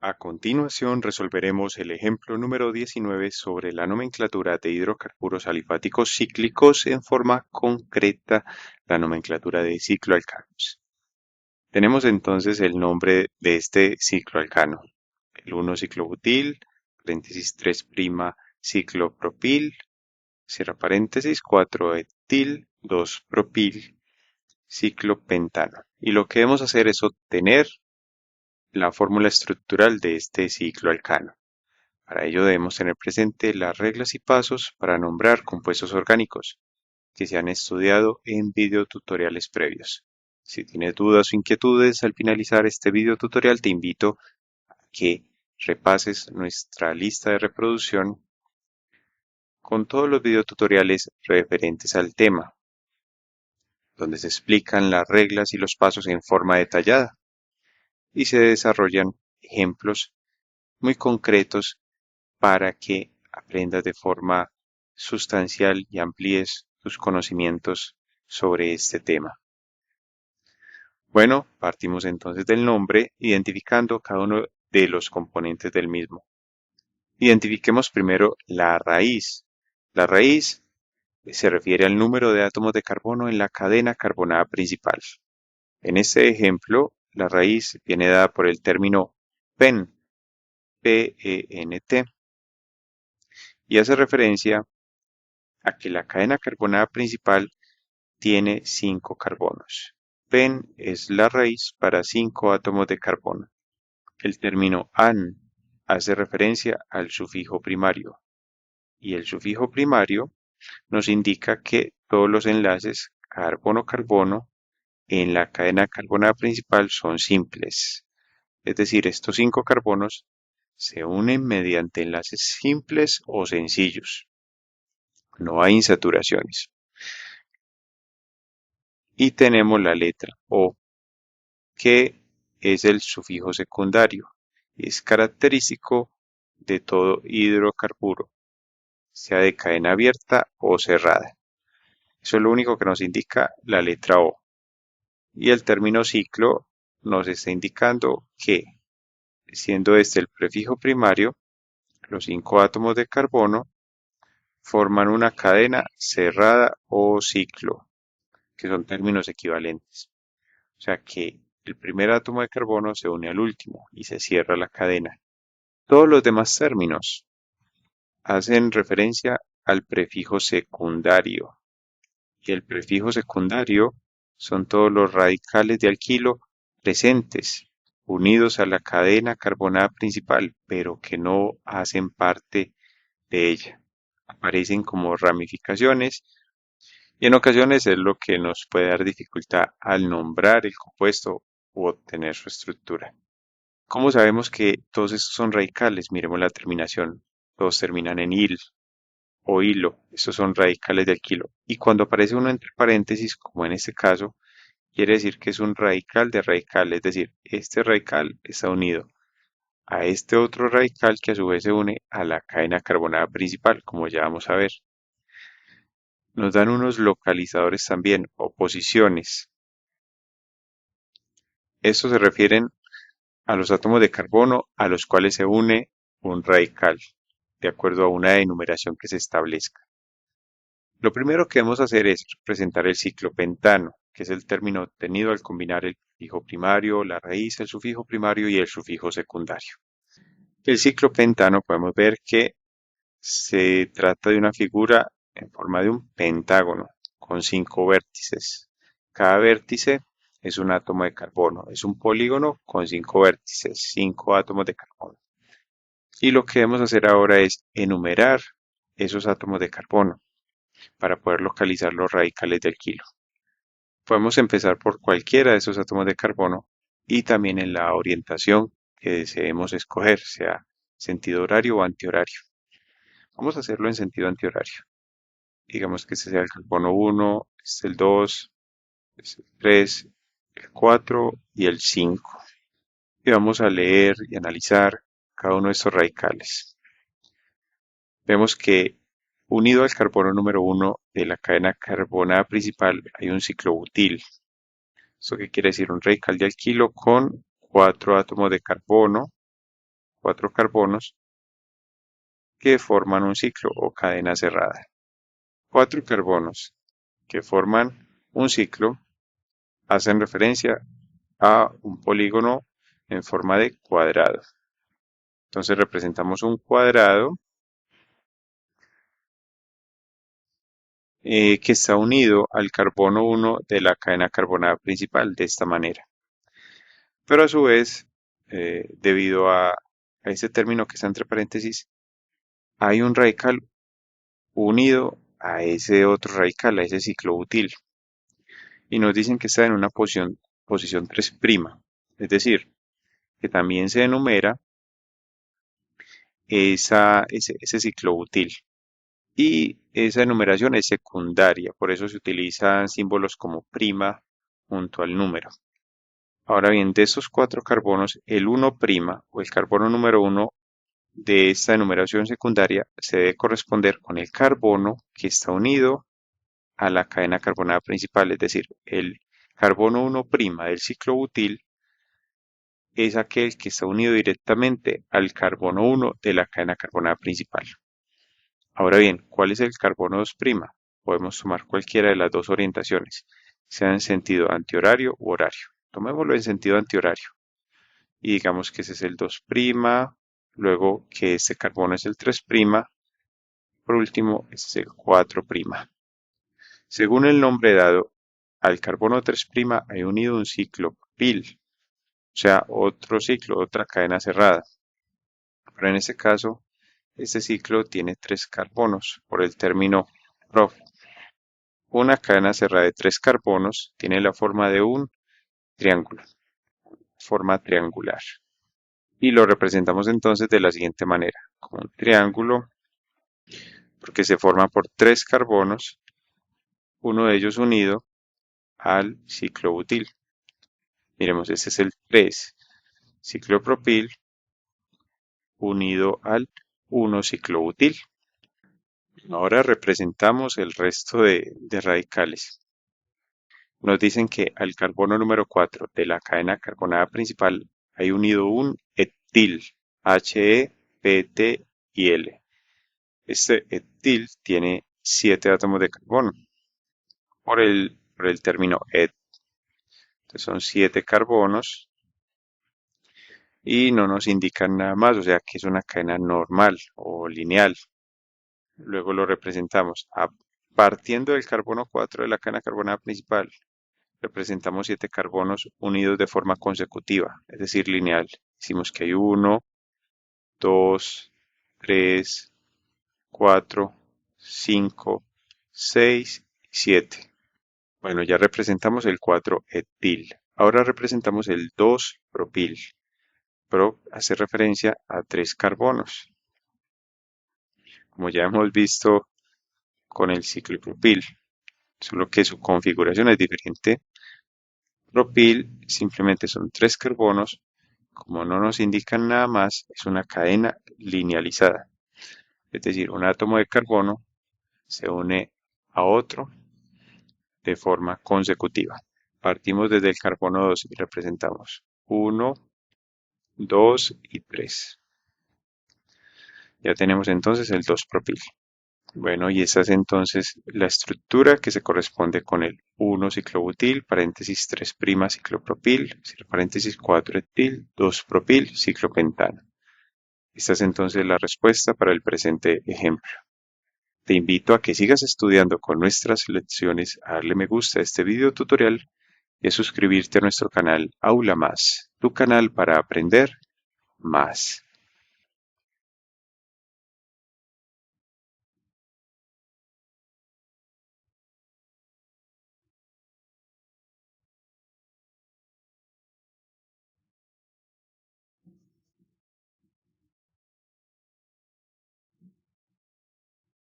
A continuación resolveremos el ejemplo número 19 sobre la nomenclatura de hidrocarburos alifáticos cíclicos en forma concreta, la nomenclatura de cicloalcanos. Tenemos entonces el nombre de este cicloalcano, el 1-ciclobutil, paréntesis 3' ciclopropil, cierra paréntesis 4-etil, 2-propil, ciclopentano. Y lo que debemos hacer es obtener la fórmula estructural de este cicloalcano. Para ello debemos tener presente las reglas y pasos para nombrar compuestos orgánicos que se han estudiado en videotutoriales previos. Si tienes dudas o inquietudes al finalizar este videotutorial, te invito a que repases nuestra lista de reproducción con todos los videotutoriales referentes al tema, donde se explican las reglas y los pasos en forma detallada y se desarrollan ejemplos muy concretos para que aprendas de forma sustancial y amplíes tus conocimientos sobre este tema. Bueno, partimos entonces del nombre, identificando cada uno de los componentes del mismo. Identifiquemos primero la raíz. La raíz se refiere al número de átomos de carbono en la cadena carbonada principal. En este ejemplo, la raíz viene dada por el término PENT, P-E-N-T, y hace referencia a que la cadena carbonada principal tiene 5 carbonos. Pen es la raíz para 5 átomos de carbono. El término "an" hace referencia al sufijo primario, y el sufijo primario nos indica que todos los enlaces carbono-carbono en la cadena carbonada principal son simples. Es decir, estos 5 carbonos se unen mediante enlaces simples o sencillos. No hay insaturaciones. Y tenemos la letra O, que es el sufijo secundario. Es característico de todo hidrocarburo, sea de cadena abierta o cerrada. Eso es lo único que nos indica la letra O. Y el término ciclo nos está indicando que, siendo este el prefijo primario, los 5 átomos de carbono forman una cadena cerrada o ciclo, que son términos equivalentes. O sea que el primer átomo de carbono se une al último y se cierra la cadena. Todos los demás términos hacen referencia al prefijo secundario, y el prefijo secundario son todos los radicales de alquilo presentes, unidos a la cadena carbonada principal, pero que no hacen parte de ella. Aparecen como ramificaciones y en ocasiones es lo que nos puede dar dificultad al nombrar el compuesto u obtener su estructura. ¿Cómo sabemos que todos estos son radicales? Miremos la terminación. Todos terminan en il o hilo. Estos son radicales de alquilo. Y cuando aparece uno entre paréntesis, como en este caso, quiere decir que es un radical de radical. Es decir, este radical está unido a este otro radical que a su vez se une a la cadena carbonada principal, como ya vamos a ver. Nos dan unos localizadores también, o posiciones. Estos se refieren a los átomos de carbono a los cuales se une un radical, de acuerdo a una enumeración que se establezca. Lo primero que debemos hacer es representar el ciclopentano, que es el término obtenido al combinar el prefijo primario, la raíz, el sufijo primario y el sufijo secundario. El ciclopentano podemos ver que se trata de una figura en forma de un pentágono con 5 vértices. Cada vértice es un átomo de carbono, es un polígono con 5 vértices, 5 átomos de carbono. Y lo que debemos hacer ahora es enumerar esos átomos de carbono para poder localizar los radicales del alquilo. Podemos empezar por cualquiera de esos átomos de carbono y también en la orientación que deseemos escoger, sea sentido horario o antihorario. Vamos a hacerlo en sentido antihorario. Digamos que este sea el carbono 1, este el 2, este el 3, el 4 y el 5. Y vamos a leer y analizar cada uno de estos radicales. Vemos que unido al carbono número 1 de la cadena carbonada principal hay un ciclobutil. ¿Esto qué quiere decir? Un radical de alquilo con 4 átomos de carbono 4 carbonos que forman un ciclo o cadena cerrada. 4 carbonos que forman un ciclo hacen referencia a un polígono en forma de cuadrado. Entonces representamos un cuadrado que está unido al carbono 1 de la cadena carbonada principal de esta manera. Pero a su vez, debido a ese término que está entre paréntesis, hay un radical unido a ese otro radical, a ese ciclobutil. Y nos dicen que está en una posición 3', es decir, que también se enumera ese ciclobutil. Y esa enumeración es secundaria, por eso se utilizan símbolos como prima junto al número. Ahora bien, de esos 4 carbonos, el 1' o el carbono número 1 de esta enumeración secundaria se debe corresponder con el carbono que está unido a la cadena carbonada principal, es decir, el carbono 1' del ciclo butil es aquel que está unido directamente al carbono 1 de la cadena carbonada principal. Ahora bien, ¿cuál es el carbono 2'? Podemos tomar cualquiera de las dos orientaciones, sea en sentido antihorario u horario. Tomémoslo en sentido antihorario y digamos que ese es el 2', luego que este carbono es el 3', por último, este es el 4'. Según el nombre dado, al carbono 3' hay unido un ciclo propil, o sea, otro ciclo, otra cadena cerrada. Pero en este caso, este ciclo tiene 3 carbonos por el término prop. Una cadena cerrada de 3 carbonos tiene la forma de un triángulo, forma triangular. Y lo representamos entonces de la siguiente manera, como un triángulo, porque se forma por 3 carbonos, uno de ellos unido al ciclobutil. Miremos, este es el 3 ciclopropil unido al 1 ciclobutil. Ahora representamos el resto de radicales. Nos dicen que al carbono número 4 de la cadena carbonada principal hay unido un etil, He, Pt y L. Este etil tiene 7 átomos de carbono por el término et. Entonces son 7 carbonos y no nos indican nada más, o sea que es una cadena normal o lineal. Luego lo representamos partiendo del carbono 4 de la cadena carbonada principal. Representamos 7 carbonos unidos de forma consecutiva, es decir, lineal. Decimos que hay 1, 2, 3, 4, 5, 6 y 7. Bueno, ya representamos el 4 etil. Ahora representamos el 2 propil. Prop hace referencia a 3 carbonos. Como ya hemos visto con el ciclopropil, solo que su configuración es diferente. Propil simplemente son 3 carbonos, como no nos indican nada más, es una cadena linealizada. Es decir, un átomo de carbono se une a otro de forma consecutiva. Partimos desde el carbono 2 y representamos 1, 2 y 3. Ya tenemos entonces el 2-propil. Bueno, y esa es entonces la estructura que se corresponde con el 1 ciclobutil, paréntesis 3' ciclopropil, paréntesis 4 etil, 2 propil, ciclopentano. Esta es entonces la respuesta para el presente ejemplo. Te invito a que sigas estudiando con nuestras lecciones, a darle me gusta a este video tutorial y a suscribirte a nuestro canal Aula Más, tu canal para aprender más.